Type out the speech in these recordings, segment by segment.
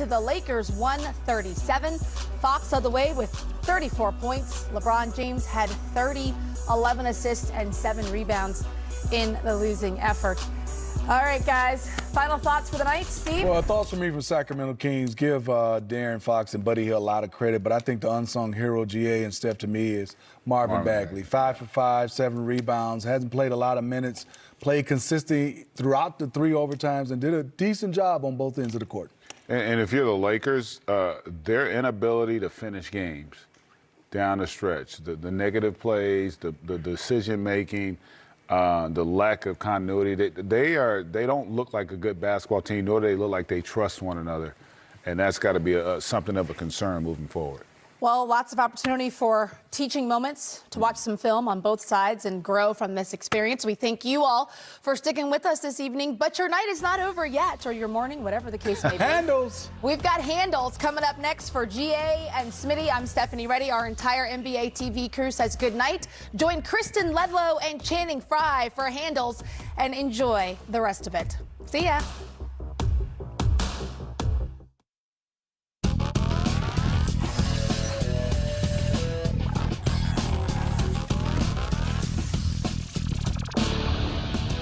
the Lakers 137. Fox led the way with 34 points. LeBron James had 30, 11 assists, and 7 rebounds in the losing effort. All right, guys, final thoughts for the night, Steve? Well, thoughts from me from Sacramento Kings. Give Darren Fox and Buddy Hield a lot of credit, but I think the unsung hero, GA and Steph, to me, is Marvin Bagley. 5 for 5, 7 rebounds, hasn't played a lot of minutes, played consistently throughout the 3 overtimes, and did a decent job on both ends of the court. And if you're the Lakers, their inability to finish games down the stretch, the negative plays, the decision-making, the lack of continuity, they don't look like a good basketball team, nor do they look like they trust one another. And that's got to be something of a concern moving forward. Well, lots of opportunity for teaching moments to watch some film on both sides and grow from this experience. We thank you all for sticking with us this evening, but your night is not over yet, or your morning, whatever the case may be. Handles. We've got handles coming up next for GA and Smitty. I'm Stephanie Reddy. Our entire NBA TV crew says good night. Join Kristen Ledlow and Channing Frye for handles and enjoy the rest of it. See ya.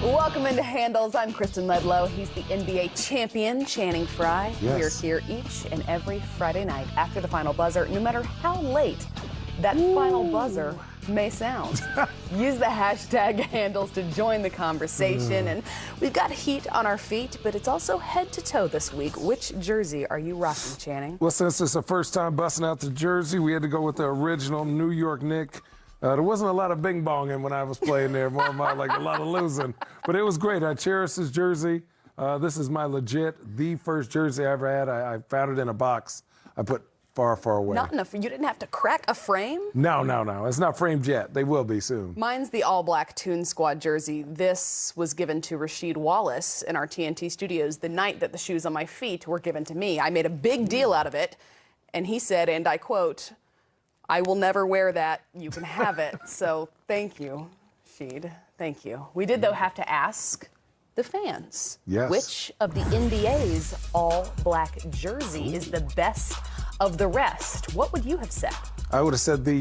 Welcome into Handles. I'm Kristen Ledlow. He's the NBA champion, Channing Frye. Yes. We're here each and every Friday night after the final buzzer, no matter how late that final buzzer may sound. Use the hashtag Handles to join the conversation. And we've got heat on our feet, but it's also head to toe this week. Which jersey are you rocking, Channing? Well, since it's the first time busting out the jersey, we had to go with the original New York Knick. There wasn't a lot of bing-bonging when I was playing there, more like a lot of losing. But it was great. I cherish this jersey. This is my the first jersey I ever had. I found it in a box I put far, far away. Not enough. You didn't have to crack a frame? No. It's not framed yet. They will be soon. Mine's the all-black Toon Squad jersey. This was given to Rasheed Wallace in our TNT studios the night that the shoes on my feet were given to me. I made a big deal out of it, and he said, and I quote, "I will never wear that. You can have it." So thank you, Sheed. Thank you. We did, though, have to ask the fans. Yes. Which of the NBA's all-black jersey is the best of the rest? What would you have said? I would have said the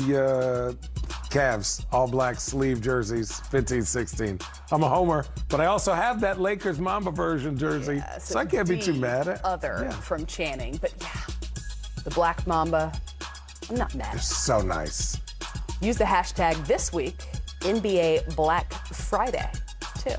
Cavs all-black sleeve jerseys, 15-16. I'm a homer, but I also have that Lakers Mamba version jersey, Yeah, so I can't be too mad at other from Channing. But, yeah, the Black Mamba, I'm not mad. It's so nice. Use the hashtag this week, NBA Black Friday, too.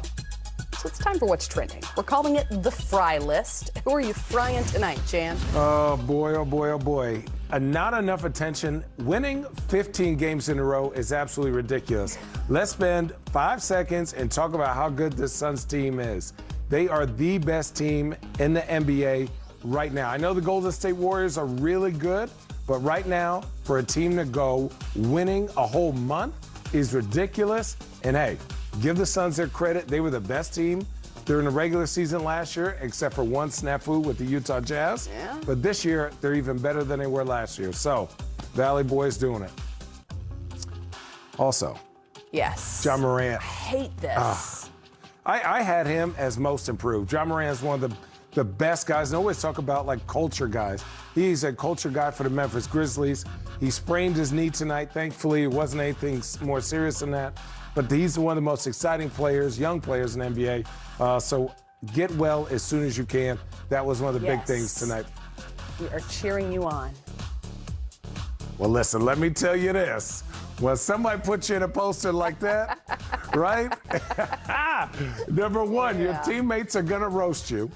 So it's time for what's trending. We're calling it the Fry List. Who are you frying tonight, Jan? Oh, boy, oh, boy, oh, boy. Not enough attention. Winning 15 games in a row is absolutely ridiculous. Let's spend 5 seconds and talk about how good this Suns team is. They are the best team in the NBA right now. I know the Golden State Warriors are really good, but right now, for a team to go winning a whole month is ridiculous. And hey, give the Suns their credit. They were the best team during the regular season last year, except for one snafu with the Utah Jazz. Yeah. But this year, they're even better than they were last year. So, Valley Boys doing it. Also, Yes. Ja Morant. I hate this. I had him as most improved. Ja Morant is one of the best guys. I always talk about like culture guys. He's a culture guy for the Memphis Grizzlies. He sprained his knee tonight. Thankfully, it wasn't anything more serious than that. But he's one of the most exciting players, young players in the NBA. So get well as soon as you can. That was one of the big things tonight. We are cheering you on. Well, listen, let me tell you this. When somebody puts you in a poster like that, right? Number one, your teammates are going to roast you.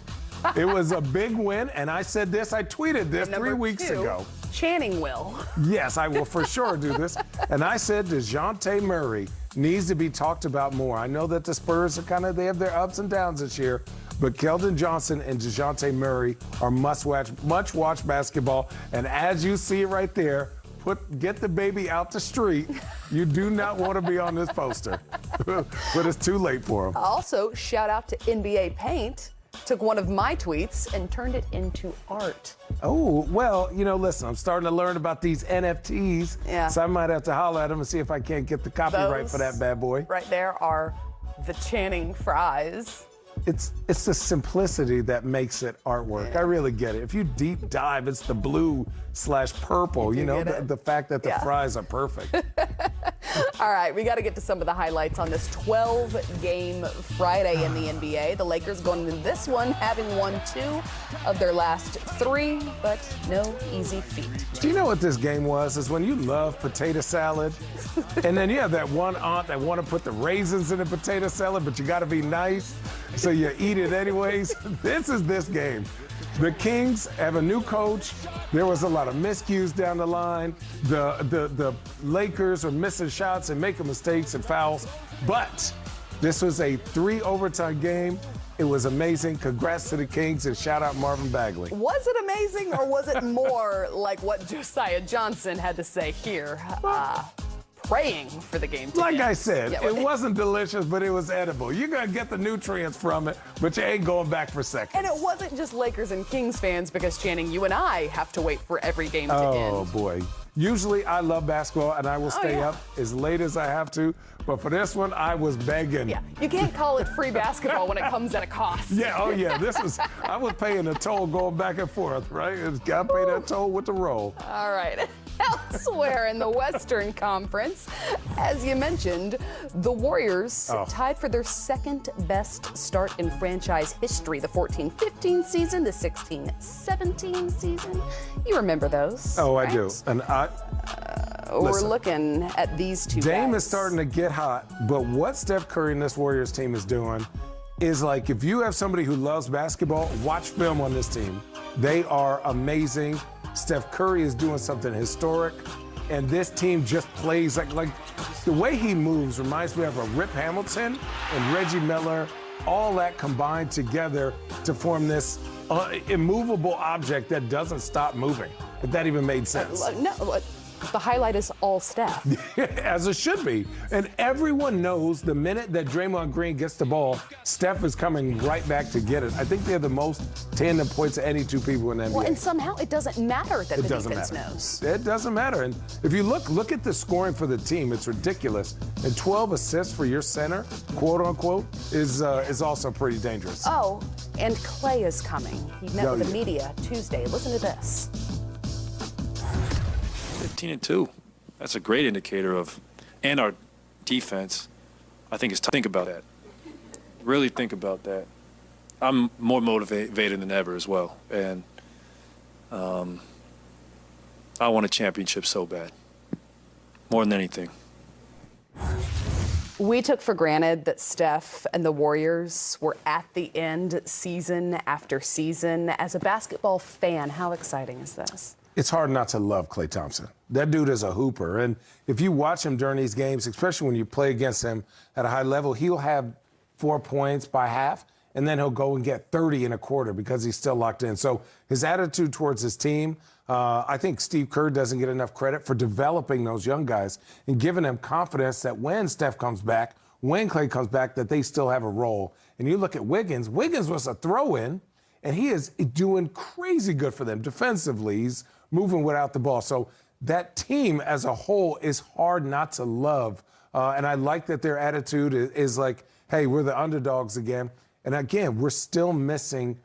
It was a big win, and I said this, I tweeted this 3 weeks ago. Channing will. Yes, I will for sure do this. And I said DeJounte Murray needs to be talked about more. I know that the Spurs are they have their ups and downs this year, but Keldon Johnson and DeJounte Murray are much-watch basketball. And as you see it right there, get the baby out the street. You do not want to be on this poster. But it's too late for him. Also, shout out to NBA Paint. Took one of my tweets and turned it into art. Oh, well, listen, I'm starting to learn about these NFTs. Yeah. So I might have to holler at them and see if I can't get the copyright for that bad boy. Right there are the Channing Fries. it's the simplicity that makes it artwork. I really get it. If you deep dive, it's the blue/purple. You know, the fact that the fries are perfect. All right, we got to get to some of the highlights on this 12-game Friday in the NBA. The Lakers going into this one having won 2 of their last 3, but no easy feat. Do you know what this game was? Is when you love potato salad, and then you have that one aunt that want to put the raisins in the potato salad, but you got to be nice, so you eat it anyways. This is this game. The Kings have a new coach. There was a lot of miscues down the line. The Lakers are missing shots and making mistakes and fouls. But this was a 3 overtime game. It was amazing. Congrats to the Kings and shout out Marvin Bagley. Was it amazing or was it more like what Josiah Johnson had to say here? Praying for the game to Like end. I said, Yeah, it wasn't delicious, but it was edible. You're going to get the nutrients from it, but you ain't going back for seconds. And it wasn't just Lakers and Kings fans because, Channing, you and I have to wait for every game to end. Oh, boy. Usually I love basketball and I will stay up as late as I have to, but for this one, I was begging. Yeah, you can't call it free basketball when it comes at a cost. Yeah, oh yeah, I was paying a toll going back and forth, right? Got to pay that toll with the roll. All right. Elsewhere in the Western Conference, as you mentioned, the Warriors tied for their second best start in franchise history. The 14-15 season, the 16-17 season. You remember those? Oh, right? I do. And We're looking at these two Dame guys. is starting to get hot, but what Steph Curry and this Warriors team is doing is like, if you have somebody who loves basketball, watch film on this team. They are amazing. Steph Curry is doing something historic, and this team just plays like the way he moves reminds me of a Rip Hamilton and Reggie Miller, all that combined together to form this immovable object that doesn't stop moving, if that even made sense. No, the highlight is all Steph. As it should be. And everyone knows the minute that Draymond Green gets the ball, Steph is coming right back to get it. I think they're the most tandem points of any 2 people in the NBA. Well, and somehow it doesn't matter that It the doesn't defense matter. knows. It doesn't matter. And if you look at the scoring for the team, it's ridiculous. And 12 assists for your center, quote unquote, is also pretty dangerous. Oh, and Clay is coming. He met with the media Tuesday. Listen to this. 15-2. That's a great indicator of, and our defense. I think it's time to think about that. Really think about that. I'm more motivated than ever as well, and I want a championship so bad, more than anything. We took for granted that Steph and the Warriors were at the end season after season. As a basketball fan, how exciting is this? It's hard not to love Klay Thompson. That dude is a hooper. And if you watch him during these games, especially when you play against him at a high level, he'll have 4 points by half, and then he'll go and get 30 in a quarter because he's still locked in. So his attitude towards his team, I think Steve Kerr doesn't get enough credit for developing those young guys and giving them confidence that when Steph comes back, when Klay comes back, that they still have a role. And you look at Wiggins. Wiggins was a throw-in, and he is doing crazy good for them defensively. He's moving without the ball. So that team as a whole is hard not to love. And I like that their attitude is like, hey, we're the underdogs again. And again, we're still missing